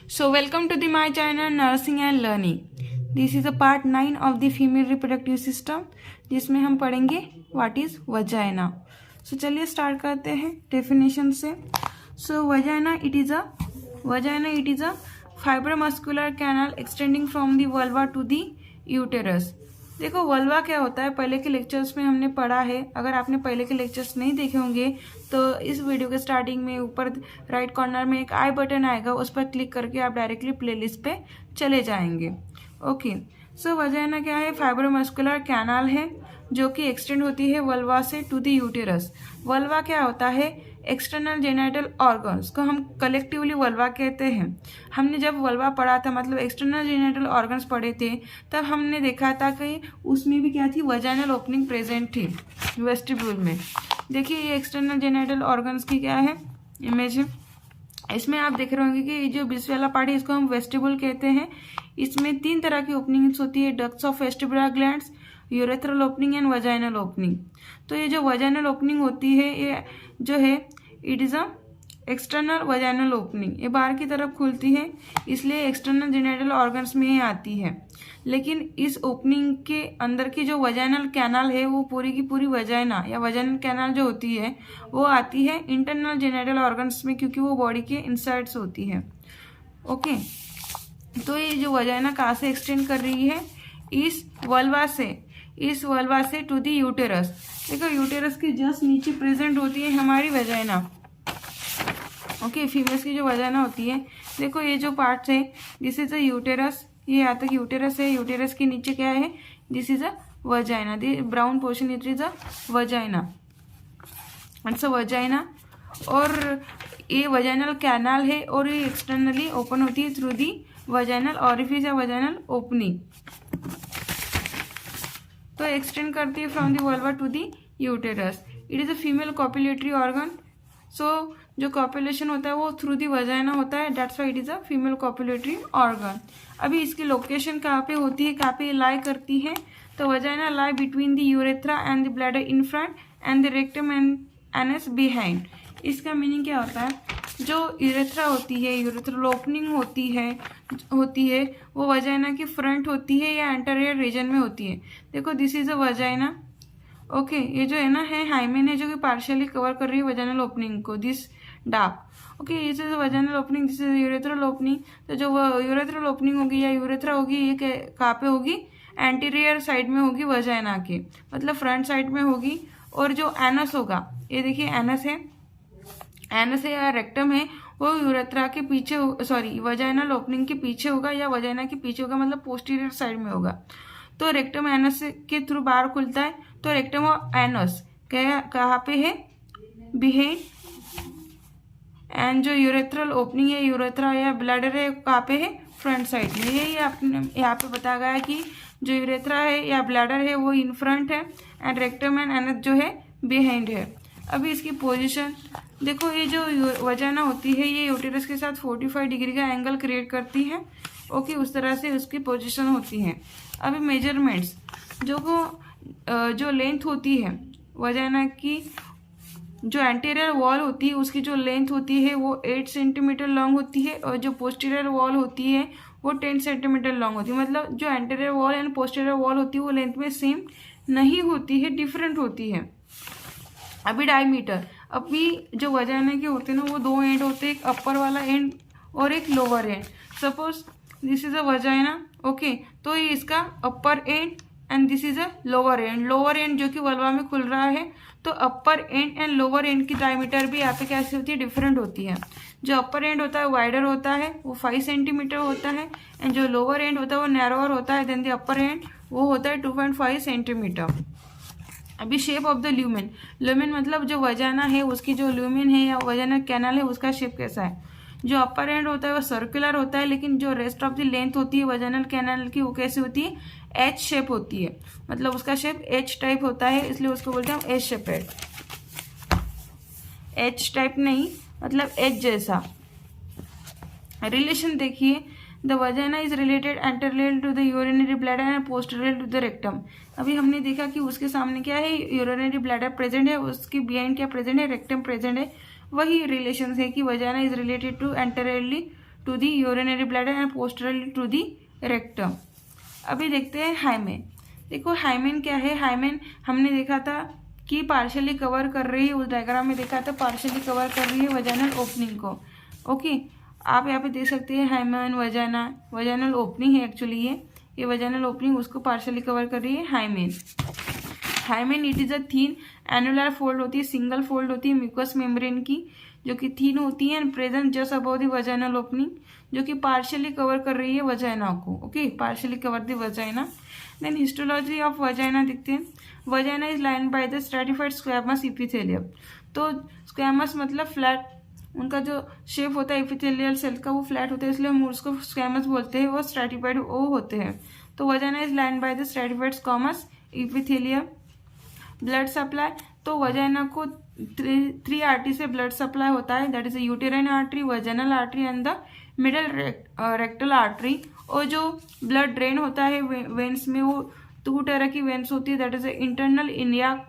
So welcome to the my channel Nursing and Learning. This is a part 9 of the female reproductive system जिसमें हम पढ़ेंगे what is vagina. So चलिए start करते हैं definition से. So vagina it is a fibromuscular canal extending from the vulva to the uterus. देखो vulva क्या होता है पहले के लेक्चर्स में हमने पढ़ा है. अगर आपने पहले के लेक्चर्स नहीं देखे होंगे तो इस वीडियो के स्टार्टिंग में ऊपर राइट कॉर्नर में एक आई बटन आएगा, उस पर क्लिक करके आप डायरेक्टली प्लेलिस्ट पे चले जाएंगे. ओके, सो वजाइना क्या है? फाइब्रोमस्कुलर कैनाल है जो कि एक्सटेंड होती है वल्वा से टू द यूटेरस. वल्वा क्या होता है? एक्सटर्नल जेनिटल ऑर्गन्स को हम कलेक्टिवली वल्वा कहते हैं. हमने जब वल्वा पढ़ा था मतलब एक्सटर्नल जेनिटल ऑर्गन्स पढ़े थे तब हमने देखा था कि उसमें भी क्या थी, वजाइनल ओपनिंग प्रेजेंट थी वेस्टिब्यूल में. देखिए ये एक्सटर्नल जेनिटल ऑर्गन्स की क्या है इमेज है. इसमें आप देख रहे होंगे कि ये जो बीच वाला पार्ट है इसको हम वेस्टिब्यूल कहते हैं. इसमें 3 तरह की ओपनिंग्स होती है, ducts of vestibular glands, urethral opening and vaginal opening. तो ये जो वजाइनल ओपनिंग होती है ये जो है it is a external vaginal opening. ये बाहर की तरफ खुलती है इसलिए एक्सटर्नल जेनिटल ऑर्गन्स में ही आती है. लेकिन इस ओपनिंग के अंदर की जो वजाइनल कैनाल है वो पूरी की पूरी वजाइना या वजाइनल कैनाल जो होती है वो आती है इंटरनल जेनिटल ऑर्गन्स में, क्योंकि वो बॉडी के इनसाइड से होती है. ओके, तो ये जो वजाइना कहाँ से एक्सटेंड कर रही है? इस वल्वा से टू दी यूटेरस. देखो यूटेरस के जस्ट नीचे प्रेजेंट होती है हमारी वजाइना. ओके, फीमेल्स की जो वजाइना होती है, देखो ये जो पार्ट है दिस इज अ यूटेरस. ये यहाँ तक यूटेरस है. यूटेरस के नीचे क्या है? This is a vagina. The brown portion it is a vagina. It's a vagina. और ये वजाइनल कैनाल है और ये एक्सटर्नली ओपन होती है थ्रू दी वजाइनल ऑरिफिस या वजाइनल ओपनिंग. तो एक्सटेंड करती है from the vulva to the uterus. It is a female copulatory organ. So जो कॉपुलेशन होता है वो थ्रू दी वजाइना होता है, that's why it is a female copulatory organ. अभी इसकी लोकेशन कहाँ पे होती है, कहाँ पे लाई करती है? तो vagina lie between the urethra and the bladder in front end the rectum and anus behind. इसका मीनिंग क्या होता है? जो यूरेथ्रा होती है, यूरेथ्रल ओपनिंग होती है वो वजाइना की फ्रंट होती है या एंटीरियर रीजन में होती है. देखो this is a vagina. Okay, ये जो है ना है हाइमेन है जो कि पार्शियली कवर कर रही है वजाइनल ओपनिंग को, दिस डार्क. ओके, ये जो vaginal opening this is urethral opening. तो जो यूरेथ्रल ओपनिंग होगी या यूरेथ्रा होगी ये कहाँ पे होगी? एंटीरियर साइड में होगी वजाइना के, मतलब फ्रंट साइड में होगी. और जो एनस होगा, ये देखिए एनस है या रेक्टम है, वो यूरेथ्रा के पीछे वजाइनल ओपनिंग के पीछे होगा या वजाइना के पीछे होगा, मतलब पोस्टीरियर साइड में होगा. तो रेक्टम एनस के थ्रू बाहर खुलता है. तो रेक्टम और एनस कहाँ पे है? बिहाइंड. एंड जो यूरेथ्रल ओपनिंग है, यूरेथ्रा या ब्लैडर है, कहाँ पे है? फ्रंट साइड में. यही आपने यहाँ पे बताया गया है कि जो यूरेथ्रा है या ब्लैडर है वो इन फ्रंट है एंड रेक्टम एंड एनस जो है बिहाइंड है. अभी इसकी पोजीशन देखो, ये जो वजाइना होती है ये यूटेरस के साथ 45 डिग्री का एंगल क्रिएट करती है. ओके, उस तरह से उसकी पोजीशन होती है. अभी मेजरमेंट्स जो लेंथ होती है वजाइना की, जो एंटीरियर वॉल होती है उसकी जो लेंथ होती है वो 8 सेंटीमीटर लॉन्ग होती है और जो पोस्टीरियर वॉल होती है वो 10 सेंटीमीटर लॉन्ग होती है. मतलब जो anterior wall and posterior wall होती है वो लेंथ में सेम नहीं होती है, डिफरेंट होती है. अभी डायमीटर, अभी जो वजाइना के होते हैं ना वो 2 एंड होते हैं, एक अपर वाला एंड और एक lower end. Suppose this is a vagina. Okay, तो ये इसका upper end and this is a lower end. Lower end जो कि वल्वा में खुल रहा है, तो upper end and lower end की डायमीटर भी यहाँ पे कैसी होती है? डिफरेंट होती है. जो अपर एंड होता है वाइडर होता है, वो 5 सेंटीमीटर होता है. एंड जो लोअर एंड होता है वो नैरोअर होता है देन द अपर एंड, वो होता है 2.5 सेंटीमीटर. अभी shape of the lumen. Lumen मतलब जो वजाइना है उसकी जो ल्यूमेन है या वजाइना कैनाल है उसका शेप कैसा है? जो अपर एंड होता है वो सर्कुलर होता है, लेकिन जो रेस्ट ऑफ द लेंथ होती है वजाइनल कैनाल की वो कैसी होती है? एच शेप होती है. मतलब उसका शेप एच टाइप होता है, इसलिए उसको बोलते हैं हम एच शेपेड. एच टाइप नहीं, मतलब एच जैसा. रिलेशन देखिए, the vagina is related anterior to the urinary bladder and posterior to the rectum. अभी हमने देखा कि उसके सामने क्या है? यूरिनरी ब्लैडर प्रेजेंट है, उसकी बिहाइंड क्या प्रेजेंट है? रेक्टम प्रेजेंट है. वही रिलेशन है कि vagina is related to anteriorly to the urinary bladder and posteriorly to the rectum. अभी देखते हैं हाइमेन। देखो हाइमेन क्या है। हाइमेन हमने देखा था कि पार्शियली कवर कर रही है, उस डायग्राम में देखा था पार्शियली कवर कर रही है वजाइनल ओपनिंग को। ओके, आप यहाँ पे देख सकते हैं हाइमेन वजाइना, वजाइनल ओपनिंग है एक्चुअली ये वजाइनल ओपनिंग उसको पार्शियली कवर कर रही है hymen. Hymen it is a thin annular fold होती है, सिंगल फोल्ड होती है म्यूकस मेम्ब्रेन की, जो कि थीन होती है and present just above the vaginal opening, जो कि पार्शियली कवर कर रही है वजाइना को। Okay, partially cover the vagina. Then histology of vagina देखते हैं। Vagina is lined by the stratified squamous epithelium. तो स्क्वैमस मतलब फ्लैट, उनका जो शेप होता है इपिथेलियल सेल का वो फ्लैट होता है, इसलिए हम उसको स्क्वैमस बोलते हैं। वो स्ट्रैटिफाइड वो होते हैं। तो vagina is lined by the stratified squamous epithelium. Blood supply, तो वजाइना को थ्री आर्टरी से ब्लड सप्लाई होता है, that is uterine artery, vaginal artery and the middle rectal artery. और जो ब्लड ड्रेन होता है वेन्स में, वो 2 तरह की वेन्स होती है, that is internal iliac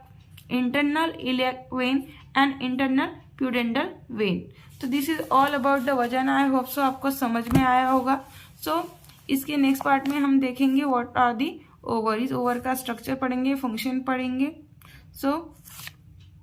vein and internal pudendal vein. तो this is all about the vagina. I hope so आपको समझ में आया होगा। सो इसके नेक्स्ट पार्ट में हम देखेंगे what are the ovaries, ovary का स्ट्रक्चर पढ़ेंगे, फंक्शन पढ़ेंगे। सो